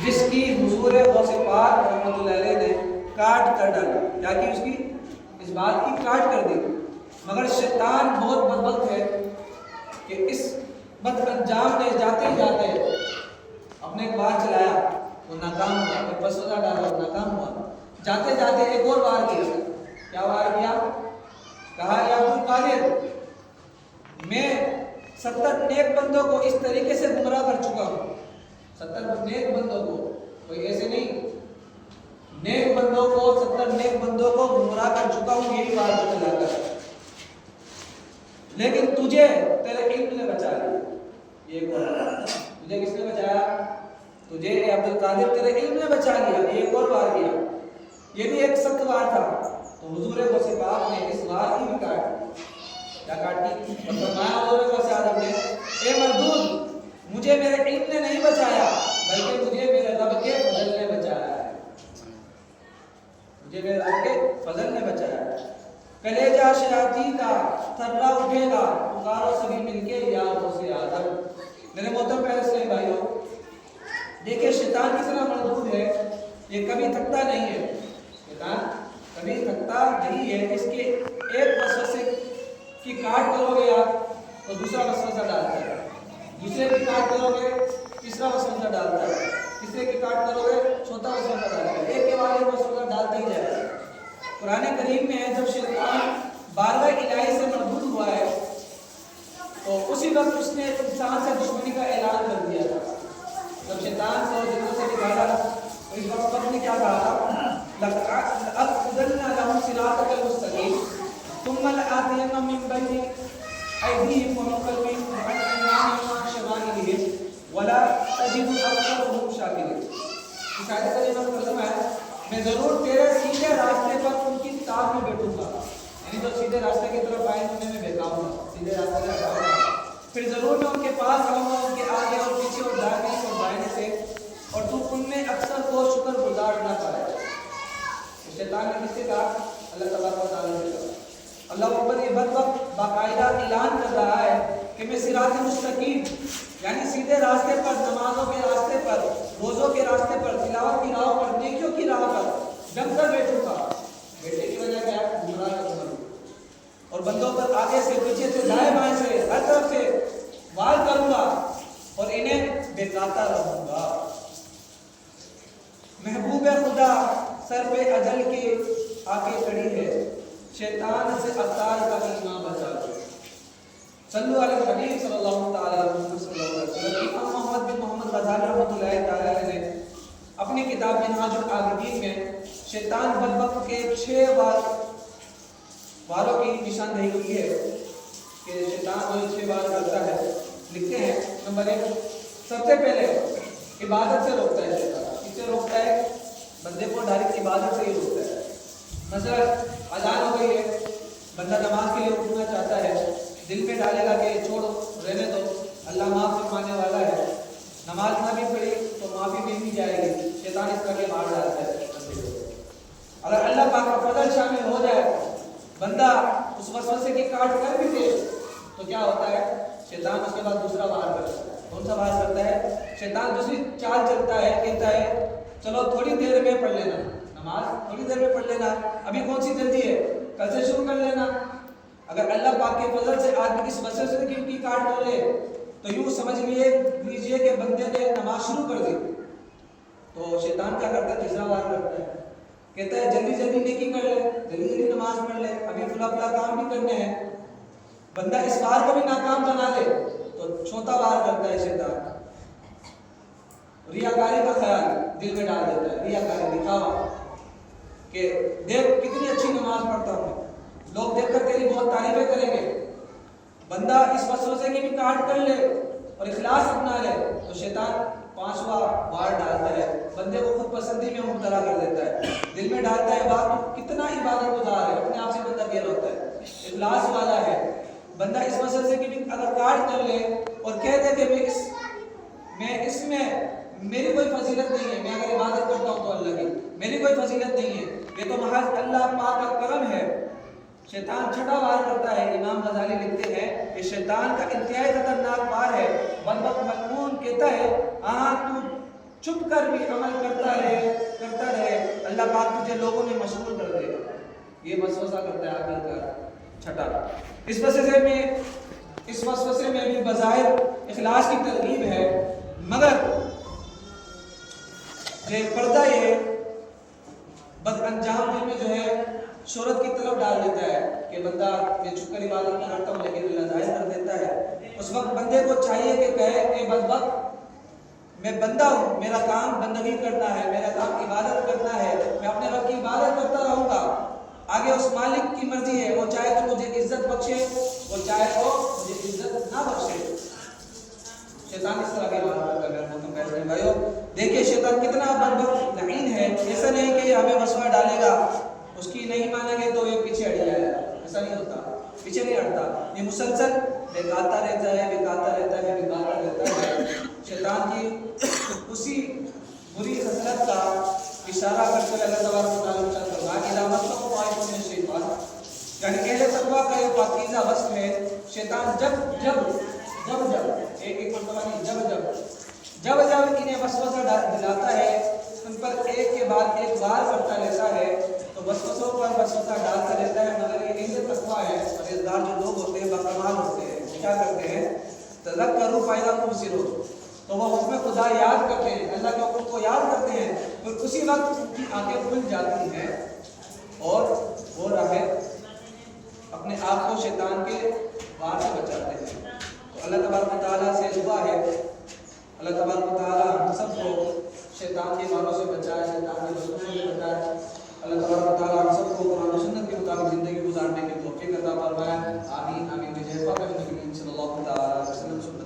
جس کی حضور غوث پاک رحمۃ اللہ علیہ نے کاٹ کر ڈالا، کیا کہ اس کی اس بات کی کاٹ کر دی، مگر شیطان بہت بدبخت ہے کہ اس بد انجام نے جاتے ہی جاتے اپنے ایک بار چلایا وہ ناکام ہوا، ایک بسوزہ ڈالا وہ ناکام ہوا، جاتے جاتے ایک اور وار کیا، کیا وار کیا؟ کہا یا عبد القادر میں 70 نیک بندوں کو اس طریقے سے گمراہ کر چکا ہوں، 70 نیک بندوں کو، کوئی ایسے نہیں، نیک بندوں کو 70 نیک بندوں کو گمراہ کر چکا ہوں، یہی وار کو چلا کر، لیکن تجھے تیرے علم نے بچا لیا، یہ تجھے کس نے بچایا؟ تجھے اے عبد القادر تیرے علم نے بچا لیا، ایک اور وار کیا، یہ بھی ایک سخت وار تھا، تو حضور غوث پاک نے اس وار کی بھی کاٹ دی، کیا کاٹ دی؟ فرمایا حضور غوث اعظم نے اے مردود مجھے میرے علم نے نہیں بچایا بلکہ مجھے میرے رب کے فضل نے بچایا ہے، مجھے میرے رب کے فضل نے بچایا ہے۔ کلیجہ شیاطین کا تھرا اٹھے گا پکارو سبھی مل کے یا غوث اعظم۔ میرے محترم پیارے اسلامی بھائیوں، دیکھیں شیطان کس طرح مردود ہے، یہ کبھی تھکتا نہیں ہے، شیطان کبھی تھکتا نہیں ہے، اس کے ایک وسوسے کی کاٹ کرو گے آپ تو دوسرا وسوسہ ڈالتا ہے، دوسرے کی کاٹ کرو گے تیسرا وسوسہ ڈالتا ہے، تیسرے کی کاٹ کرو گے چوتھا وسوسہ ڈالتا ہے، ایک کے بعد ایک وسوسہ ڈالتا ہی جائے گا۔ قرآن کریم میں ہے جب شیطان بارگاہ الہی سے مردود ہوا ہے تو اسی وقت اس نے انسان سے دشمنی کا اعلان کر دیا تھا، جب شیطان کو جنوں سے نکالا تو اس وقت رب نے کیا کہا تھا؟ لَأَقْعُدَنَّ لَهُمْ صِرَاطَكَ الْمُسْتَقِيمَ ثُمَّ لَآتِيَنَّهُم مِّن بَيْنِ أَيْدِيهِمْ وَمِنْ خَلْفِهِمْ وَعَنْ أَيْمَانِهِمْ وَعَنْ شَمَائِلِهِمْ وَلَا تَجِدُ أَكْثَرَهُمْ شَاكِرِينَ۔ اس آیت کریمہ میں ترجمہ ہے میں ضرور تیرے سیدھے راستے پر ان کی تاب میں بیٹھوں گا، یعنی جو سیدھے راستے کی طرف آئیں انہیں میں بہکاؤں گا، سیدھے راستے پر ہٹاؤں گا، پھر ضرور میں ان کے پاس آؤں گا، ان کے آگے اور پیچھے اور دائیں اور بائیں سے، اور تو ان میں اکثر کو شکر گزار نہ پائے۔ شیطان نے کس سے کہا؟ اللہ تبارک و تعالیٰ نے کہا۔ اللہ اوپر یہ بدبخت باقاعدہ اعلان کر رہا ہے کہ میں صراط مستقیم یعنی سیدھے راستے پر، نمازوں کے راستے پر، روزوں کے راستے پر، تلاوت کی راہ پر، نیکیوں کی راہ پر جم کر بیٹھوں گا۔ بیٹھنے کی وجہ کیا ہے؟ گمراہ کروں گا، اور بندوں پر آگے سے پیچھے سے دائیں بائیں سے ہر طرف سے وار کروں گا اور انہیں بہکاتا رہوں گا۔ محبوب خدا سر پہ اجل کے آ کے کھڑی ہے، شیطان سے ابطال کا ایمان بچا دو۔ صلو علی الحبیب صلی اللہ تعالی علیہ وسلم۔ امام محمد بن محمد غزالی رحمۃ اللہ تعالی علیہ نے اپنی کتاب منہاج العابدین میں شیطان بدبخت کے 6 واروں کی نشاندہی کی ہے کہ شیطان جو 6 وار کرتا ہے۔ لکھتے ہیں نمبر 1، سب سے پہلے عبادت سے روکتا ہے شیطان۔ کس سے روکتا ہے؟ بندے کو ڈائریکٹ عبادت سے ہی روکتا ہے۔ مثلا اذان ہو گئی ہے، بندہ نماز کے لیے اٹھنا چاہتا ہے، دل پہ ڈالے گا کہ چھوڑو رہنے دو، اللہ معاف فرمانے والا ہے، نماز نہ بھی پڑھی تو معافی مل بھی جائے گی، شیطان اس طرح کے مار ڈالتا ہے بندے کو۔ اگر اللہ پاک کا فضل شامل ہو جائے، بندہ اس وسوسے کی کاٹ کر بھی دے تو کیا ہوتا ہے؟ شیطان اس کے بعد دوسرا وار کرتا ہے۔ کون سا وار کرتا ہے؟ شیطان دوسری چال چلتا ہے، کہتا ہے چلو تھوڑی دیر میں پڑھ لینا نماز، تھوڑی دیر میں پڑھ لینا، ابھی کون سی جلدی ہے، کل سے شروع کر لینا۔ اگر اللہ پاک کے فضل سے آدمی اس وسوسے کی کاٹ کر لے تو یوں سمجھ لیجیے کہ بندے نے نماز شروع کر دی، تو شیطان کیا کرتا ہے؟ تیسرا وار کرتا ہے، کہتا ہے جلدی جلدی نیکی کر لے، جلدی جلدی نماز پڑھ لے، ابھی فلاں فلاں کام بھی کرنے ہیں۔ بندہ اس وار کو بھی ناکام بنا دے تو چوتھا وار کرتا ہے شیطان، ریاکاری کا خیال دل میں ڈال دیتا ہے، ریاکاری، دکھاوا کہ دیکھ کتنی اچھی نماز پڑھتا ہوں، لوگ دیکھ کر تیری بہت تعریفیں کریں گے۔ بندہ اس وسوسے کی بھی کاٹ کر لے اور اخلاص اپنا لے تو شیطان 5واں وار ڈالتا ہے، بندے کو خود پسندی میں مبتلا کر دیتا ہے، دل میں ڈالتا ہے بات کتنا عبادت گزار ہے، اپنے آپ سے بندہ گیر ہوتا ہے، اخلاص والا ہے۔ بندہ اس وسوسے کی بھی اگر کاٹ کر لے اور کہہ دے کہ میں اس میں میری کوئی فضیلت نہیں ہے، میں اگر عبادت کرتا ہوں تو اللہ کی میری کوئی فضیلت نہیں ہے، یہ تو محض اللہ پاک کا کرم ہے، شیطان چھٹا وار کرتا ہے۔ امام غزالی لکھتے ہیں کہ شیطان کا انتہائی خطرناک وار ہے۔ بدبخت ملعون کہتا ہے تو چھپ کر بھی عمل کرتا رہے اللہ پاک تجھے لوگوں میں مشغول کر دے گا. یہ وسوسہ کرتا ہے آخر کا چھٹا. اس وسوسے میں بھی بظاہر اخلاص کی ترغیب ہے، مگر یہ پردہ یہ بد انجام دل میں جو ہے شہرت کی طرف ڈال دیتا ہے کہ بندہ یہ چھپ کر عبادت نہ کرتا ہوں لیکن اللہ ظاہر کر دیتا ہے. اس وقت بندے کو چاہیے کہ کہے اے بدبخت میں بندہ ہوں، میرا کام بندگی کرنا ہے، میرا کام عبادت کرنا ہے، میں اپنے رب کی عبادت کرتا رہوں گا. آگے اس مالک کی مرضی ہے، وہ چاہے تو مجھے عزت بخشے، وہ چاہے تو مجھے عزت نہ بخشے. شیطان اس طرح کی بات کرتا ہے. میرے محترم بھائیو بھائیو دیکھیے شیطان کتنا بدبخت لعین ہے. ایسا نہیں کہ یہ ہمیں وسوسہ ڈالے گا، اس کی نہیں مانیں گے تو یہ پیچھے ہٹ جائے گا. ایسا نہیں ہوتا، پیچھے نہیں ہٹتا. یہ مسلسل بہکاتا رہتا ہے. شیطان کی اسی بری خصلت کا اشارہ کرتے ہوئے اللہ تبارک و تعالیٰ ارشاد فرمایا اذا مسکم طائف من الشیطان، یعنی اہل تقویٰ کا یہ پاکیزہ وصف ہے. شیطان جب ایک مرتبہ نہیں، جب انہیں وسوسہ دلاتا ہے ان پر ایک کے بعد ایک بار کرتا رہتا ہے تو وسوسوں پر وسوسہ ڈالتا رہتا ہے. مگر یہ اہل تقویٰ ہے، پرہیزگار جو لوگ ہوتے ہیں باکمال ہوتے ہیں، کیا کرتے ہیں تذکروا فإذا هم مبصرون، تو وہ حکم خدا یاد کرتے ہیں، اللہ کے حکم کو یاد کرتے ہیں، پھر اسی وقت ان کی آنکھیں کھل جاتی ہیں اور وہ راہیں اپنے آپ کو شیطان کے وار سے بچاتے ہیں. تو اللہ تبارک و تعالیٰ سے دعا ہے اللہ تبارک و تعالیٰ ہم سب کو شیطان کے واروں سے بچائے، شیطان کے وسوسوں سے بچائے. اللہ تبارک و تعالیٰ ہم سب کو قرآن و سنت کے مطابق زندگی گزارنے کی توفیق عطا فرمائے. آمین آمین. بجاہ پاک نبی صلی اللہ علیہ وسلم.